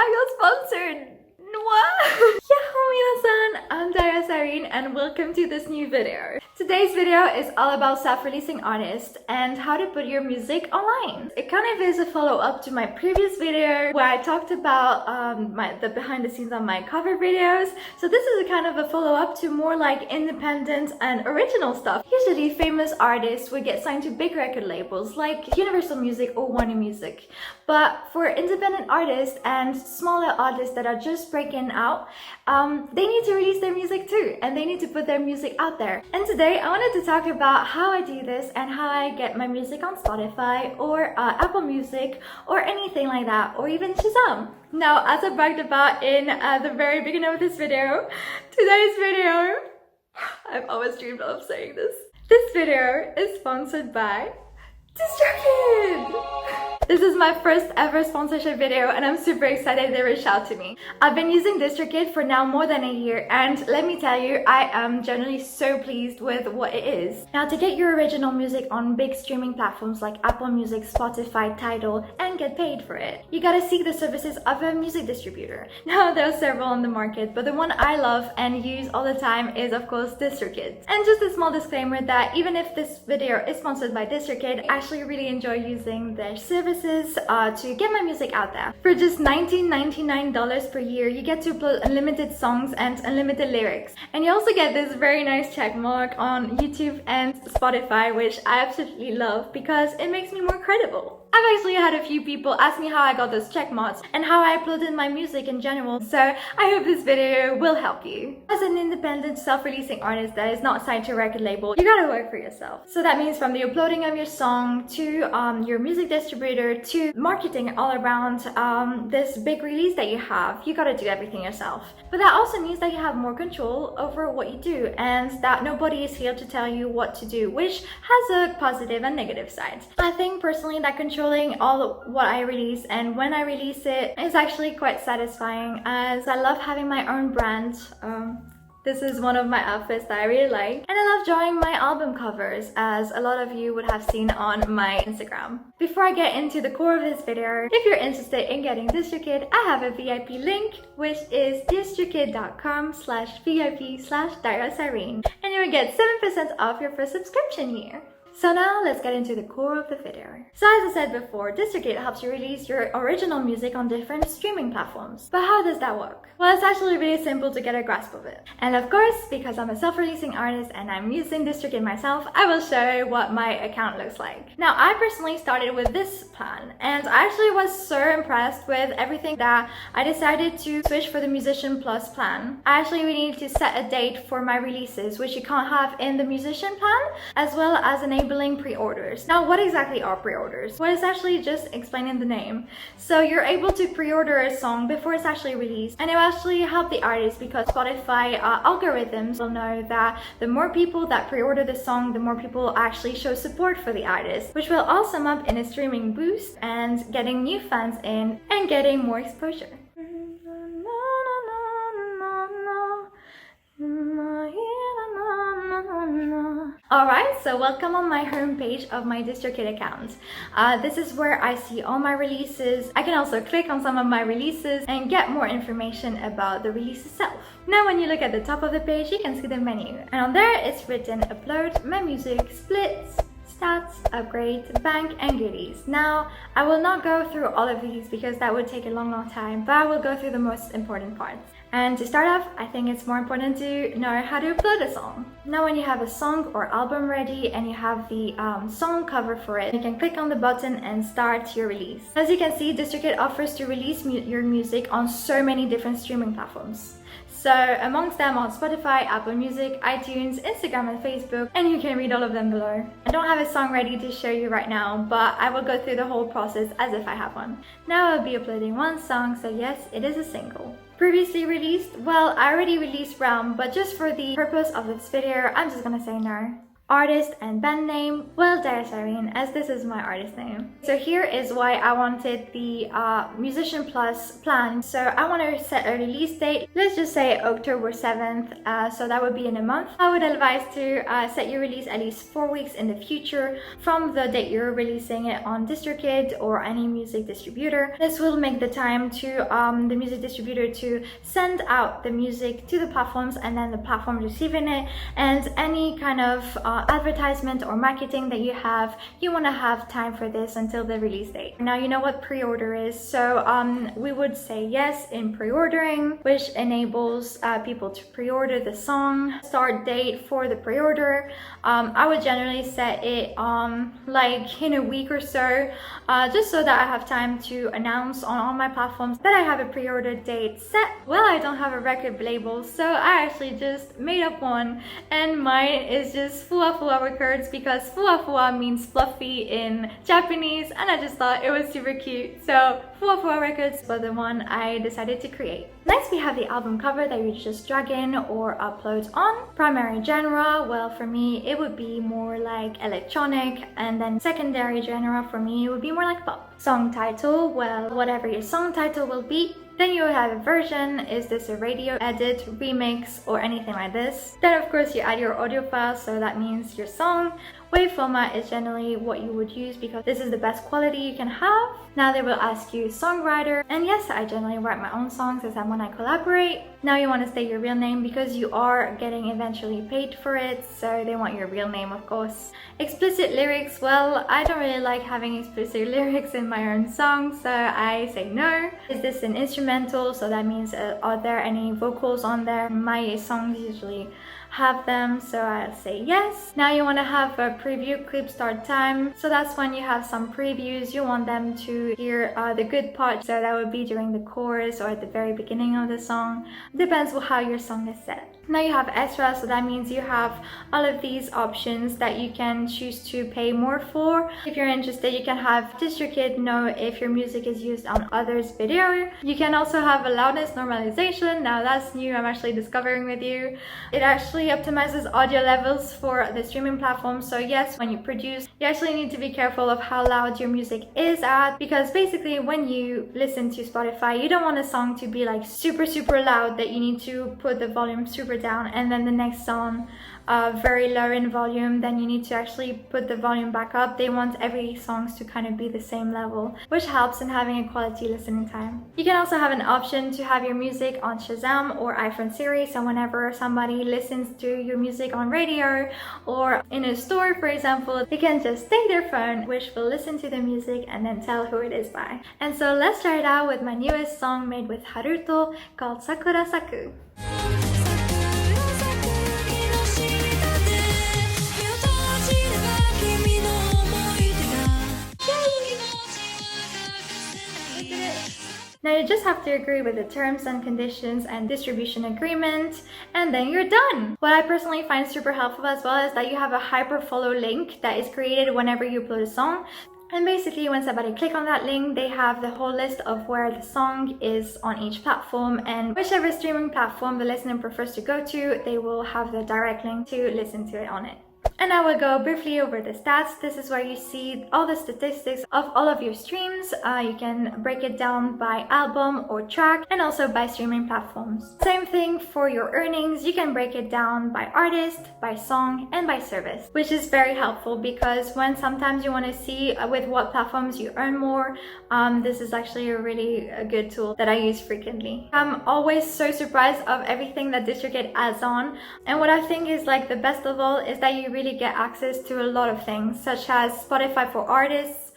I got sponsored! What? Yahoo minasan! I'm Dara Sareen and welcome to this new video. Today's video is all about self-releasing artists and how to put your music online. It kind of is a follow-up to my previous video where I talked about the behind the scenes on my cover videos. So this is a kind of a follow-up to more like independent and original stuff. Usually famous artists would get signed to big record labels like Universal Music or Warner Music. But for independent artists and smaller artists that are just breaking out, they need to release their music too, and they need to put their music out there. And today I wanted to talk about how I do this and how I get my music on Spotify or Apple Music or anything like that, or even Shazam. Now, as I bragged about in the very beginning of this video, today's video, I've always dreamed of saying this. This video is sponsored by DistroKid! This is my first ever sponsorship video and I'm super excited they reached out to me. I've been using DistroKid for now more than a year and let me tell you, I am generally so pleased with what it is. Now, to get your original music on big streaming platforms like Apple Music, Spotify, Tidal, and get paid for it, you gotta seek the services of a music distributor. Now, there are several on the market, but the one I love and use all the time is of course DistroKid. And just a small disclaimer that even if this video is sponsored by DistroKid, I actually really enjoy using their services to get my music out there. For just $19.99 per year, you get to upload unlimited songs and unlimited lyrics. And you also get this very nice check mark on YouTube and Spotify, which I absolutely love because it makes me more credible. I've actually had a few people ask me how I got those check marks and how I uploaded my music in general, so I hope this video will help you. As an independent self-releasing artist that is not signed to a record label, you gotta work for yourself. So that means from the uploading of your song to your music distributor to marketing all around this big release that you have, you gotta do everything yourself. But that also means that you have more control over what you do and that nobody is here to tell you what to do, which has a positive and negative side. I think personally that controlling all what I release and when I release it is actually quite satisfying, as I love having my own brand. This is one of my outfits that I really like, and I love drawing my album covers, as a lot of you would have seen on my Instagram. Before I get into the core of this video, if you're interested in getting DistroKid, I have a VIP link, which is distrokid.com/VIP/DaraSirene, and you will get 7% off your first subscription year. So now let's get into the core of the video. So as I said before, DistroKid helps you release your original music on different streaming platforms. But how does that work? Well, it's actually really simple to get a grasp of it. And of course, because I'm a self-releasing artist and I'm using DistroKid myself, I will show you what my account looks like. Now, I personally started with this plan and I actually was so impressed with everything that I decided to switch for the Musician Plus plan. I actually really need to set a date for my releases, which you can't have in the Musician plan, as well as enabling pre-orders. Now, what exactly are pre-orders? Well, it's actually just explaining the name. So you're able to pre-order a song before it's actually released, and it will actually help the artist because Spotify algorithms will know that the more people that pre-order the song, the more people actually show support for the artist, which will all sum up in a streaming boost and getting new fans in and getting more exposure. Alright, so welcome on my homepage of my DistroKid account. This is where I see all my releases. I can also click on some of my releases and get more information about the release itself. Now when you look at the top of the page, you can see the menu. And on there it's written upload, my music, splits, stats, upgrade, bank, and goodies. Now, I will not go through all of these because that would take a long time, but I will go through the most important parts. And to start off, I think it's more important to know how to upload a song. Now when you have a song or album ready and you have the song cover for it, you can click on the button and start your release. As you can see, DistroKid offers to release your music on so many different streaming platforms. So amongst them are Spotify, Apple Music, iTunes, Instagram and Facebook, and you can read all of them below. I don't have a song ready to show you right now, but I will go through the whole process as if I have one. Now I'll be uploading one song, so yes, it is a single. Previously released? Well, I already released Realm, but just for the purpose of this video, I'm just gonna say no. Artist and band name, well, there's Irene, as this is my artist name. So here is why I wanted the Musician Plus plan. So I want to set a release date. Let's just say October 7th, so that would be in a month. I would advise to set your release at least 4 weeks in the future from the date you're releasing it on DistroKid or any music distributor. This will make the time to the music distributor to send out the music to the platforms, and then the platform receiving it, and any kind of advertisement or marketing that you want to have time for this until the release date. Now you know what pre-order is, so we would say yes in pre-ordering, which enables people to pre-order the song. Start date for the pre-order, I would generally set it like in a week or so, just so that I have time to announce on all my platforms that I have a pre-order date set. Well, I don't have a record label, so I actually just made up one, and mine is just Fua Fua Records, because Fua Fua means fluffy in Japanese, and I just thought it was super cute. So Fua Fua Records was the one I decided to create. Next, we have the album cover that you just drag in or upload on. Primary genre, well, for me it would be more like electronic, and then secondary genre for me would be more like pop. Song title, well, whatever your song title will be. Then you will have a version. Is this a radio edit, remix, or anything like this? Then of course you add your audio file, so that means your song. Wave format is generally what you would use because this is the best quality you can have. Now they will ask you songwriter, and yes, I generally write my own songs as when I collaborate. Now you want to state your real name because you are getting eventually paid for it, so they want your real name, of course. Explicit lyrics, well, I don't really like having explicit lyrics in my own song, so I say no. Is this an instrumental? So that means are there any vocals on there? My songs usually have them, so I'll say yes. Now you want to have a preview clip start time, so that's when you have some previews. You want them to hear the good part, so that would be during the chorus or at the very beginning of the song. Depends on how your song is set. Now you have extra, so that means you have all of these options that you can choose to pay more for. If you're interested, you can have DistroKid know if your music is used on others' video. You can also have a loudness normalization. Now that's new, I'm actually discovering with you. It actually optimizes audio levels for the streaming platform. So yes, when you produce, you actually need to be careful of how loud your music is at, because basically when you listen to Spotify, you don't want a song to be like super loud that you need to put the volume super down, and then the next song very low in volume, then you need to actually put the volume back up. They want every songs to kind of be the same level, which helps in having a quality listening time. You can also have an option to have your music on Shazam or iPhone Siri, so whenever somebody listens to your music on radio or in a store, for example, they can just take their phone, which will listen to the music and then tell who it is by. And so let's start out with my newest song made with Haruto called Sakura Saku. Now you just have to agree with the terms and conditions and distribution agreement, and then you're done. What I personally find super helpful as well is that you have a hyperfollow link that is created whenever you upload a song. And basically when somebody click on that link, they have the whole list of where the song is on each platform, and whichever streaming platform the listener prefers to go to, they will have the direct link to listen to it on it. And I will go briefly over the stats. This is where you see all the statistics of all of your streams. You can break it down by album or track, and also by streaming platforms. Same thing for your earnings. You can break it down by artist, by song, and by service, which is very helpful because when sometimes you want to see with what platforms you earn more, this is actually a really good tool that I use frequently. I'm always so surprised of everything that DistroKid adds on, and what I think is like the best of all is that you really get access to a lot of things, such as Spotify for artists,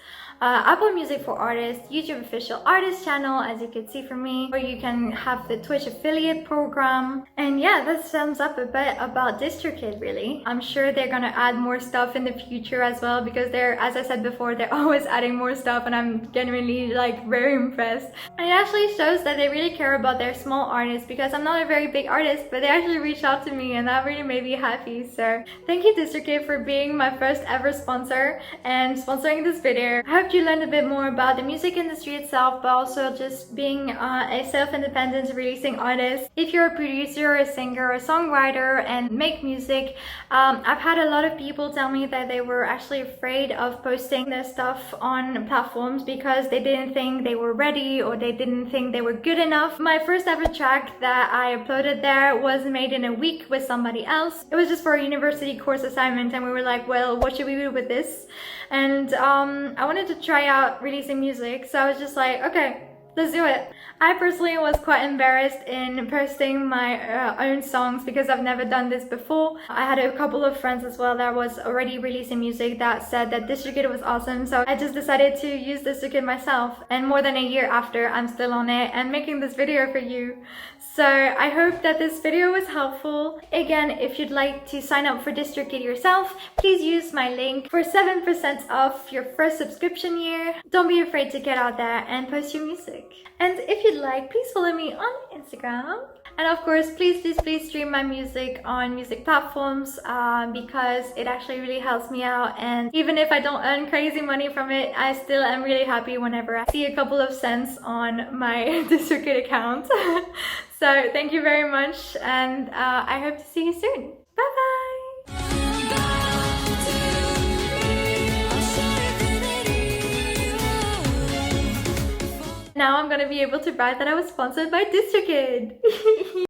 Apple Music for artists, YouTube official artist channel, as you can see from me, or you can have the Twitch affiliate program. And yeah, that sums up a bit about DistroKid really. I'm sure they're gonna add more stuff in the future as well, because they're, as I said before, they're always adding more stuff, and I'm genuinely like very impressed. And it actually shows that they really care about their small artists, because I'm not a very big artist, but they actually reached out to me, and that really made me happy. So thank you DistroKid for being my first ever sponsor and sponsoring this video. I hope hope you learned a bit more about the music industry itself, but also just being a self-independent releasing artist. If you're a producer, a singer, a songwriter and make music, I've had a lot of people tell me that they were actually afraid of posting their stuff on platforms because they didn't think they were ready or they didn't think they were good enough. My first ever track that I uploaded there was made in a week with somebody else. It was just for a university course assignment and we were like, well, what should we do with this? And I wanted to try out releasing music, so I was just like, okay, let's do it. I personally was quite embarrassed in posting my own songs because I've never done this before. I had a couple of friends as well that was already releasing music that said that DistroKid was awesome, so I just decided to use DistroKid myself, and more than a year after I'm still on it and making this video for you. So I hope that this video was helpful. Again, if you'd like to sign up for DistroKid yourself, please use my link for 7% off your first subscription year. Don't be afraid to get out there and post your music. And if you'd like, please follow me on Instagram. And of course, please stream my music on music platforms because it actually really helps me out. And even if I don't earn crazy money from it, I still am really happy whenever I see a couple of cents on my DistroKid account. So thank you very much, and I hope to see you soon. Bye bye! Now I'm gonna be able to brag that I was sponsored by DistroKid.